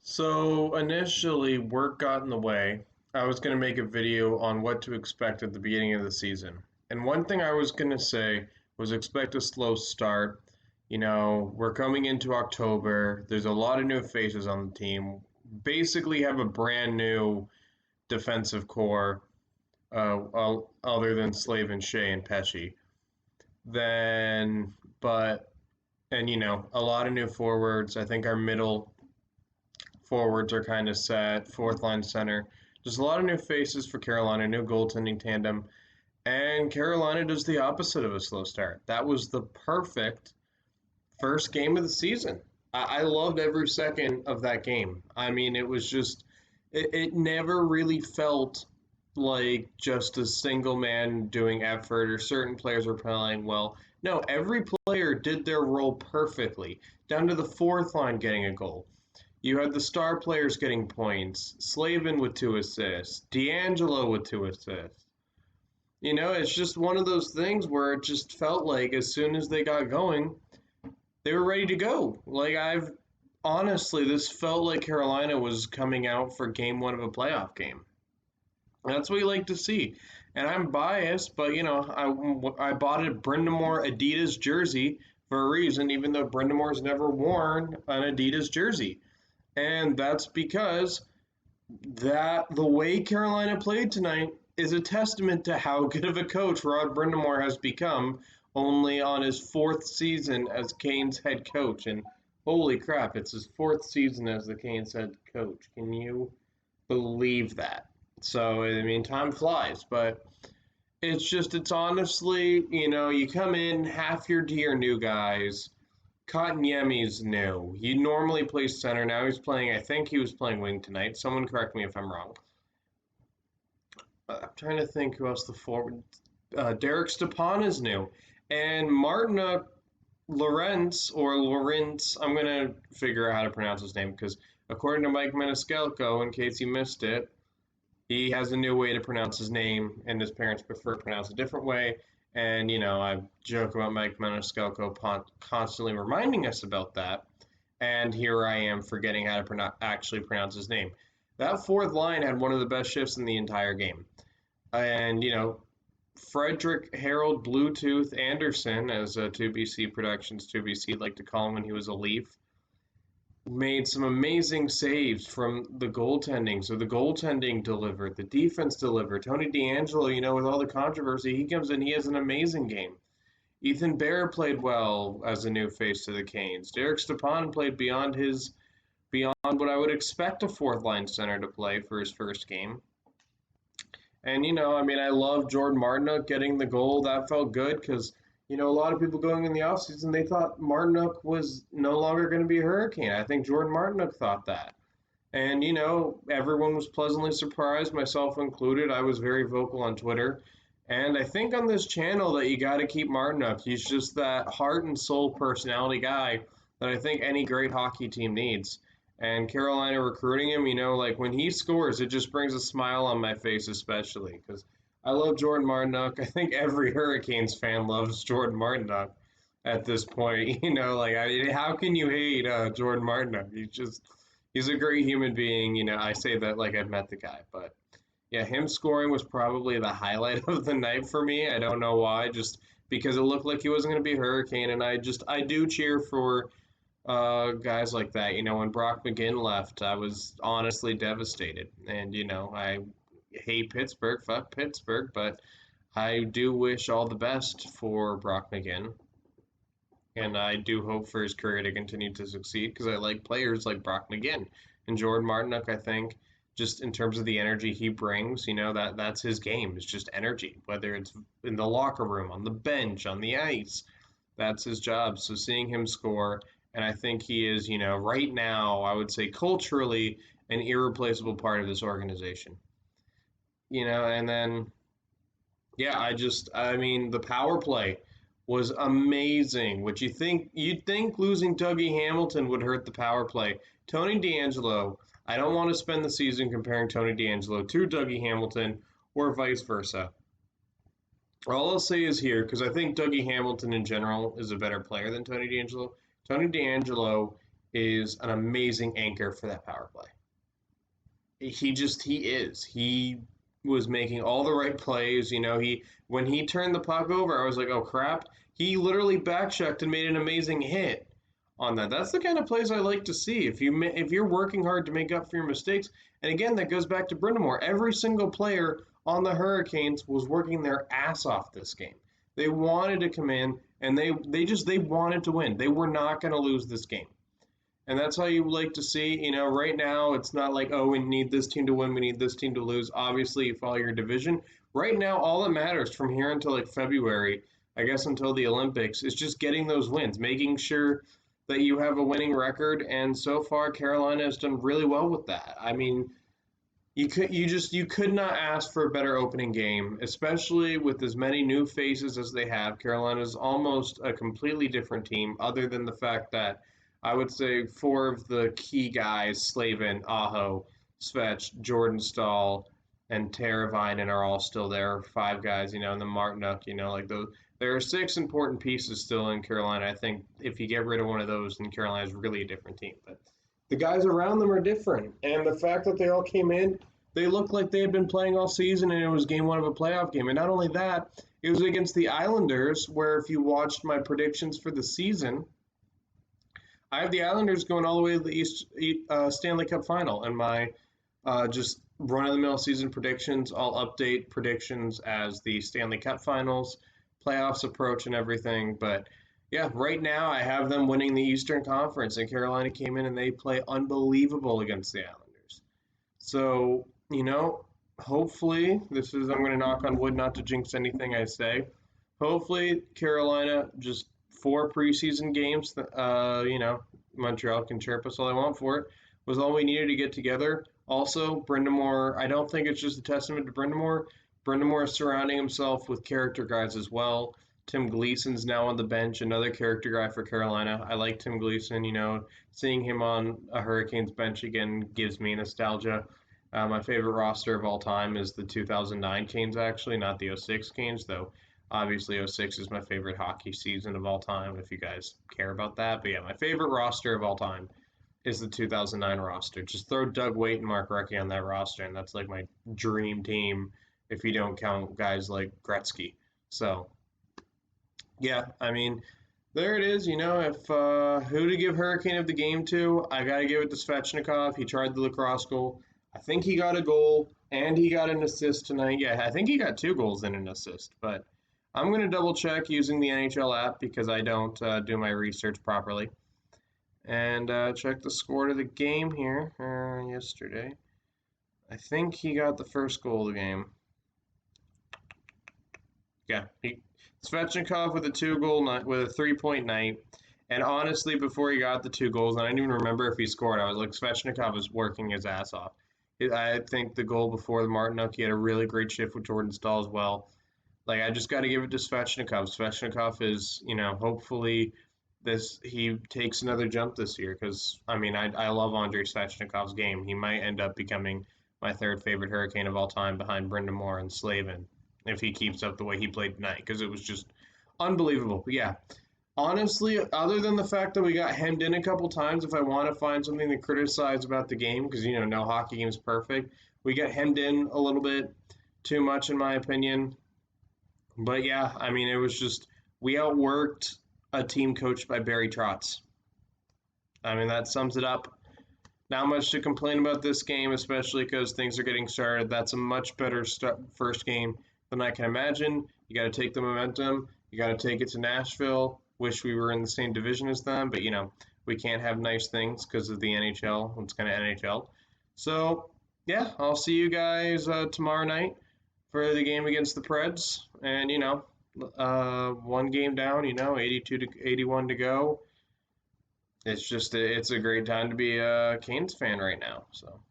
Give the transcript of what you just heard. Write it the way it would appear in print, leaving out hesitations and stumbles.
So initially, work got in the way. I was going to make a video on what to expect at the beginning of the season. And one thing I was going to say was expect a slow start. We're coming into October. There's a lot of new faces on the team. Basically, have a brand new defensive core, other than Slave and Shea and Pesci. Then, but, and a lot of new forwards. I think our middle forwards are kind of set, fourth line center. Just a lot of new faces for Carolina, new goaltending tandem. And Carolina does the opposite of a slow start. That was the perfect first game of the season. I loved every second of that game. I mean, it was just, it never really felt like just a single man doing effort or certain players were playing well. No, every player did their role perfectly, down to the fourth line getting a goal. You had the star players getting points. Slavin with 2 assists. D'Angelo with 2 assists. It's just one of those things where it just felt like as soon as they got going, they were ready to go. Honestly, this felt like Carolina was coming out for game one of a playoff game. That's what you like to see. And I'm biased, but I bought a Brindamore Adidas jersey for a reason, even though Brindamore's never worn an Adidas jersey. And that's because the way Carolina played tonight is a testament to how good of a coach Rod Brindamore has become only on his fourth season as Canes head coach. And holy crap, it's his fourth season as the Canes head coach. Can you believe that? So, I mean, time flies, but it's honestly, you come in, half your D are new guys. Kotkaniemi's new. He normally plays center. Now he's playing, I think he was playing wing tonight. Someone correct me if I'm wrong. I'm trying to think who else the forward. Derek Stepan is new. And Martin Lawrence, or Lawrence, I'm going to figure out how to pronounce his name because according to Mike Maniscalco, in case you missed it, he has a new way to pronounce his name, and his parents prefer to pronounce a different way. And, I joke about Mike Maniscalco constantly reminding us about that. And here I am forgetting how to actually pronounce his name. That fourth line had one of the best shifts in the entire game. And, Frederick Harold Bluetooth Anderson, as 2BC Productions, 2BC like to call him when he was a Leaf, made some amazing saves from the goaltending. So the goaltending delivered, the defense delivered. Tony DeAngelo, with all the controversy, he comes in, he has an amazing game. Ethan Bear played well as a new face to the Canes. Derek Stepan played beyond what I would expect a fourth line center to play for his first game. And I love Jordan Martinook getting the goal. That felt good because a lot of people going in the offseason, they thought Martinook was no longer going to be a Hurricane. I think Jordan Martinook thought that. And, everyone was pleasantly surprised, myself included. I was very vocal on Twitter. And I think on this channel that you got to keep Martinook. He's just that heart and soul personality guy that I think any great hockey team needs. And Carolina recruiting him, like when he scores, it just brings a smile on my face, especially because I love Jordan Martinook. I think every Hurricanes fan loves Jordan Martinook at this point. How can you hate Jordan Martinook? He's a great human being. I say that like I've met the guy, but yeah, him scoring was probably the highlight of the night for me. I don't know why, just because it looked like he wasn't going to be a Hurricane, and I do cheer for guys like that. When Brock McGinn left, I was honestly devastated. And, I hate Pittsburgh, fuck Pittsburgh, but I do wish all the best for Brock McGinn. And I do hope for his career to continue to succeed because I like players like Brock McGinn and Jordan Martinook. I think just in terms of the energy he brings, that's his game. It's just energy, whether it's in the locker room, on the bench, on the ice. That's his job. So seeing him score, and I think he is, right now, I would say culturally an irreplaceable part of this organization. And then, yeah, the power play was amazing. You'd think losing Dougie Hamilton would hurt the power play. Tony DeAngelo, I don't want to spend the season comparing Tony DeAngelo to Dougie Hamilton or vice versa. All I'll say is here, because I think Dougie Hamilton in general is a better player than Tony DeAngelo. Tony DeAngelo is an amazing anchor for that power play. He was making all the right plays. When he turned the puck over, I was like, oh crap. He literally back checked and made an amazing hit on that. That's the kind of plays I like to see. If you're working hard to make up for your mistakes, and again, that goes back to Brind'Amour. Every single player on the Hurricanes was working their ass off this game. They wanted to come in and they wanted to win. They were not going to lose this game. And that's how you like to see. Right now it's not like, oh, we need this team to win, we need this team to lose. Obviously, you follow your division. Right now, all that matters from here until like February, I guess until the Olympics, is just getting those wins, making sure that you have a winning record. And so far, Carolina has done really well with that. I mean, you could not ask for a better opening game, especially with as many new faces as they have. Carolina is almost a completely different team, other than the fact that I would say four of the key guys, Slavin, Aho, Svech, Jordan Stahl, and Teravainen are all still there. Five guys, and the Martinook, like those. There are six important pieces still in Carolina. I think if you get rid of one of those, then Carolina is really a different team. But the guys around them are different. And the fact that they all came in, they looked like they had been playing all season and it was game one of a playoff game. And not only that, it was against the Islanders, where if you watched my predictions for the season, I have the Islanders going all the way to the East Stanley Cup final. And my just run-of-the-mill season predictions, I'll update predictions as the Stanley Cup finals, playoffs approach and everything. But yeah, right now I have them winning the Eastern Conference, and Carolina came in and they play unbelievable against the Islanders. So, hopefully, I'm going to knock on wood not to jinx anything I say. Hopefully, Carolina, just 4 preseason games, Montreal can chirp us all they want for it, was all we needed to get together. Also, Brind'Amour, I don't think it's just a testament to Brind'Amour. Brind'Amour is surrounding himself with character guys as well. Tim Gleason's now on the bench, another character guy for Carolina. I like Tim Gleason. Seeing him on a Hurricanes bench again gives me nostalgia. My favorite roster of all time is the 2009 Canes, actually, not the 06 Canes, though obviously 06 is my favorite hockey season of all time, if you guys care about that. But yeah, my favorite roster of all time is the 2009 roster. Just throw Doug Weight and Mark Recchi on that roster, and that's like my dream team if you don't count guys like Gretzky. So yeah, I mean, there it is. If who to give Hurricane of the game to, I got to give it to Svechnikov. He tried the lacrosse goal. I think he got a goal and he got an assist tonight. Yeah, I think he got 2 goals and an assist. But I'm going to double check using the NHL app because I don't do my research properly. And check the score to the game here yesterday. I think he got the first goal of the game. Yeah, Svechnikov with a 2-goal night, with a 3-point night. And honestly, before he got the 2 goals, and I didn't even remember if he scored, I was like, Svechnikov was working his ass off. I think the goal before the Martinook, he had a really great shift with Jordan Stahl as well. Like, I just got to give it to Svechnikov. Svechnikov is, hopefully he takes another jump this year because, I love Andrei Svechnikov's game. He might end up becoming my third favorite Hurricane of all time behind Brind'Amour and Slavin if he keeps up the way he played tonight because it was just unbelievable. But yeah, honestly, other than the fact that we got hemmed in a couple times, if I want to find something to criticize about the game, because, no hockey game is perfect, we got hemmed in a little bit too much, in my opinion. But yeah, it was just, we outworked a team coached by Barry Trotz. That sums it up. Not much to complain about this game, especially because things are getting started. That's a much better first game than I can imagine. You got to take the momentum. You got to take it to Nashville. Wish we were in the same division as them, but we can't have nice things because of the NHL. It's kind of NHL. So yeah, I'll see you guys tomorrow night for the game against the Preds. And 1 game down. 82 to 81 to go. It's a great time to be a Canes fan right now. So.